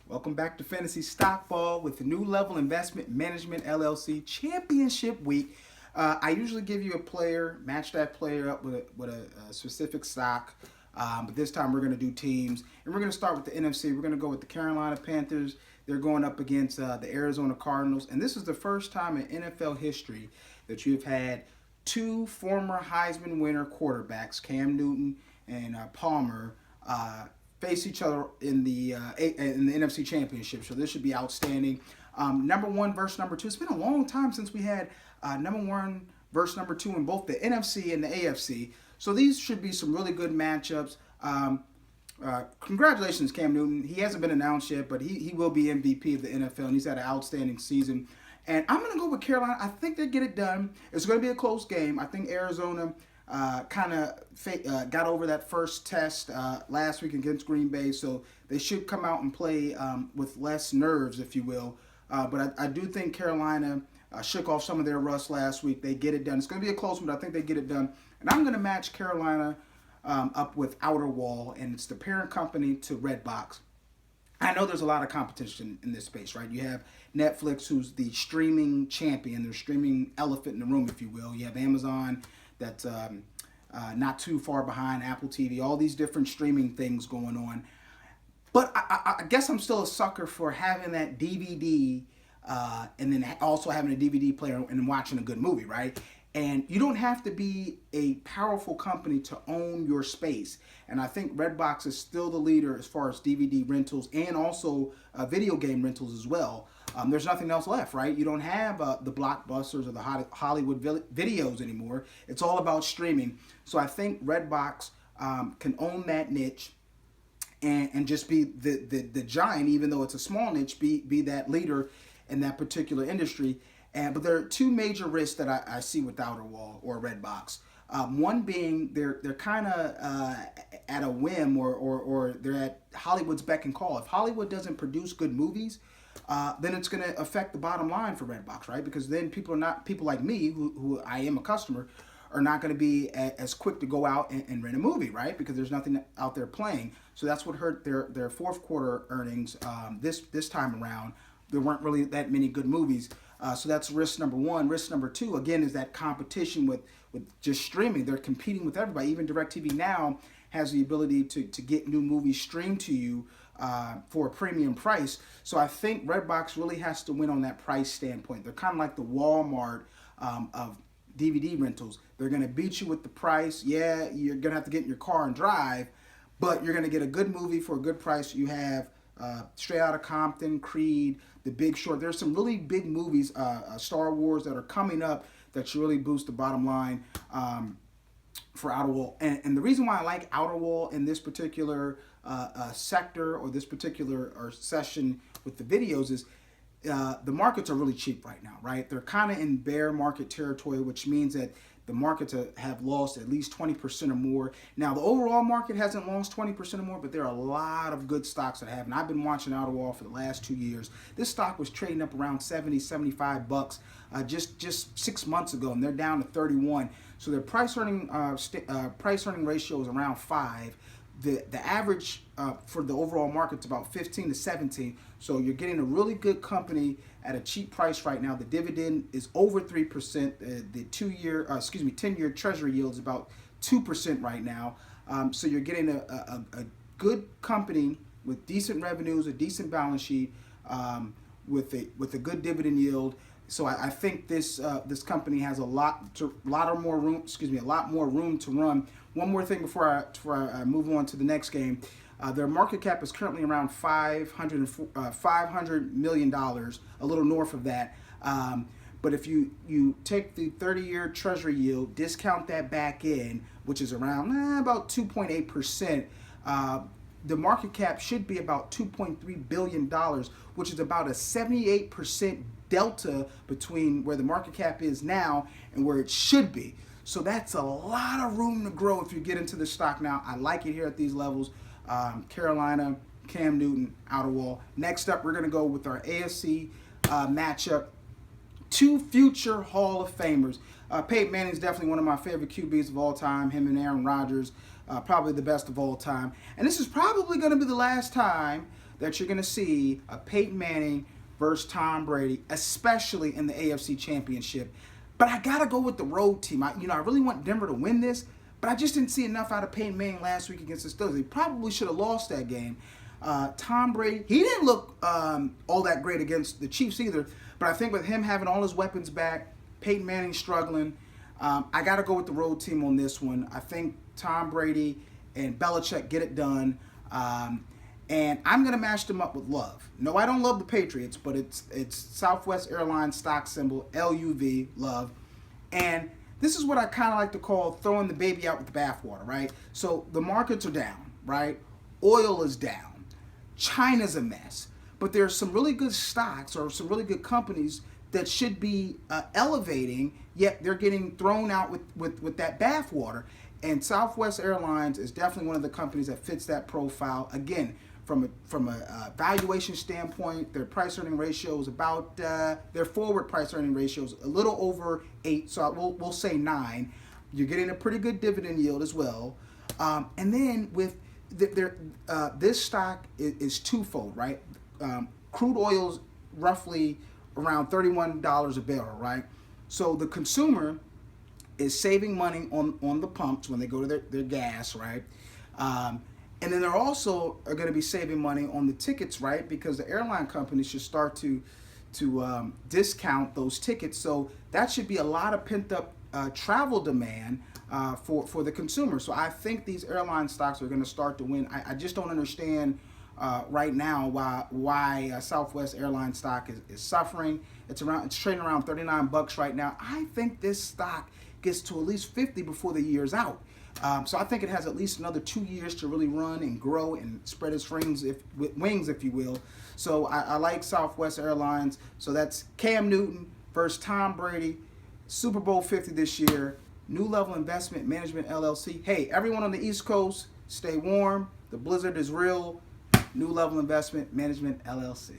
Welcome back to Fantasy Stockball with the New Level Investment Management LLC Championship Week. I usually give you a player, match that player up with a specific stock, but this time we're going to do teams. And we're going to start with the NFC. We're going to go with the Carolina Panthers. They're going up against the Arizona Cardinals. And this is the first time in NFL history that you've had two former Heisman winner quarterbacks, Cam Newton and Palmer, face each other in the NFC Championship. So this should be outstanding. Number one versus number two. It's been a long time since we had number one versus number two in both the NFC and the AFC. So these should be some really good matchups. Congratulations, Cam Newton. He hasn't been announced yet, but he will be MVP of the NFL, and he's had an outstanding season. And I'm going to go with Carolina. I think they get it done. It's going to be a close game. I think Arizona kind of got over that first test last week against Green Bay, so they should come out and play with less nerves, if you will. But I do think Carolina shook off some of their rust last week. They get it done. It's going to be a close one, but I think they get it done. And I'm going to match Carolina up with Outer Wall, and it's the parent company to Redbox. I know there's a lot of competition in this space, right? You have Netflix, who's the streaming champion, the streaming elephant in the room, if you will. You have Amazon, that's not too far behind, Apple TV, all these different streaming things going on. But I guess I'm still a sucker for having that DVD and then also having a DVD player and watching a good movie, right? And you don't have to be a powerful company to own your space. And I think Redbox is still the leader as far as DVD rentals and also video game rentals as well. There's nothing else left, right? You don't have the blockbusters or the Hollywood videos anymore. It's all about streaming. So I think Redbox can own that niche and just be the giant, even though it's a small niche, be that leader in that particular industry. But there are two major risks that I see with Outer Wall or Redbox. One being they're kind of at a whim or they're at Hollywood's beck and call. If Hollywood doesn't produce good movies, then it's going to affect the bottom line for Redbox, right? Because then people like me, who I am a customer, are not going to be as quick to go out and rent a movie, right? Because there's nothing out there playing. So that's what hurt their fourth quarter earnings this time around. There weren't really that many good movies. So that's risk number one. Risk number two, again, is that competition with just streaming. They're competing with everybody. Even DirecTV now has the ability to get new movies streamed to you for a premium price. So I think Redbox really has to win on that price standpoint. They're kind of like the Walmart of DVD rentals. They're going to beat you with the price. Yeah, you're going to have to get in your car and drive, but you're going to get a good movie for a good price. You have Straight Outta Compton, Creed, The Big Short. There's some really big movies, Star Wars, that are coming up that should really boost the bottom line for Outer Wall. And the reason why I like Outer Wall in this particular sector or this particular session with the videos is the markets are really cheap right now, right? They're kind of in bear market territory, which means that the markets have lost at least 20% or more. Now, the overall market hasn't lost 20% or more, but there are a lot of good stocks that have. And I've been watching Outer Wall for the last 2 years. This stock was trading up around 70, 75 bucks just 6 months ago, and they're down to 31. So their price earning ratio is around 5. The average for the overall market is about 15 to 17. So you're getting a really good company at a cheap price right now. The dividend is over 3%. The 10-year Treasury yield is about 2% right now. So you're getting a good company with decent revenues, a decent balance sheet, with a good dividend yield. So I think this company has a lot more room to run. One more thing before I move on to the next game. Their market cap is currently around $500 million, a little north of that. But if you take the 30-year Treasury yield, discount that back in, which is around about 2.8%, the market cap should be about $2.3 billion, which is about a 78% delta between where the market cap is now and where it should be. So that's a lot of room to grow if you get into the stock now. I like it here at these levels. Carolina, Cam Newton, Outer Wall. Next up, we're going to go with our AFC matchup. Two future Hall of Famers. Peyton Manning is definitely one of my favorite QBs of all time. Him and Aaron Rodgers, probably the best of all time. And this is probably going to be the last time that you're going to see a Peyton Manning versus Tom Brady, especially in the AFC Championship. But I got to go with the road team. I really want Denver to win this, but I just didn't see enough out of Peyton Manning last week against the Steelers. He probably should have lost that game. Tom Brady, he didn't look all that great against the Chiefs either, but I think with him having all his weapons back, Peyton Manning struggling, I got to go with the road team on this one. I think Tom Brady and Belichick get it done. And I'm going to match them up with Love. No, I don't love the Patriots, but it's Southwest Airlines stock symbol, LUV, Love. And this is what I kind of like to call throwing the baby out with the bathwater, right? So the markets are down, right? Oil is down. China's a mess. But there's some really good stocks or some really good companies that should be elevating, yet they're getting thrown out with that bathwater. And Southwest Airlines is definitely one of the companies that fits that profile. Again, from a valuation standpoint, their price-earning ratio is about, their forward price-earning ratio is a little over 8, so we'll say 9. You're getting a pretty good dividend yield as well. And then with this stock is twofold, right? Crude oil's roughly around $31 a barrel, right? So the consumer is saving money on the pumps when they go to their gas, right? And then they're also are going to be saving money on the tickets, right? Because the airline companies should start to discount those tickets. So that should be a lot of pent up travel demand for the consumer. So I think these airline stocks are going to start to win. I just don't understand right now why Southwest Airlines stock is suffering. It's trading around $39 right now. I think this stock gets to at least 50 before the year's out. So I think it has at least another 2 years to really run and grow and spread its wings, if you will. So I like Southwest Airlines. So that's Cam Newton versus Tom Brady, Super Bowl 50 this year. New Level Investment Management LLC. Hey, everyone on the East Coast, stay warm. The blizzard is real. New Level Investment Management LLC.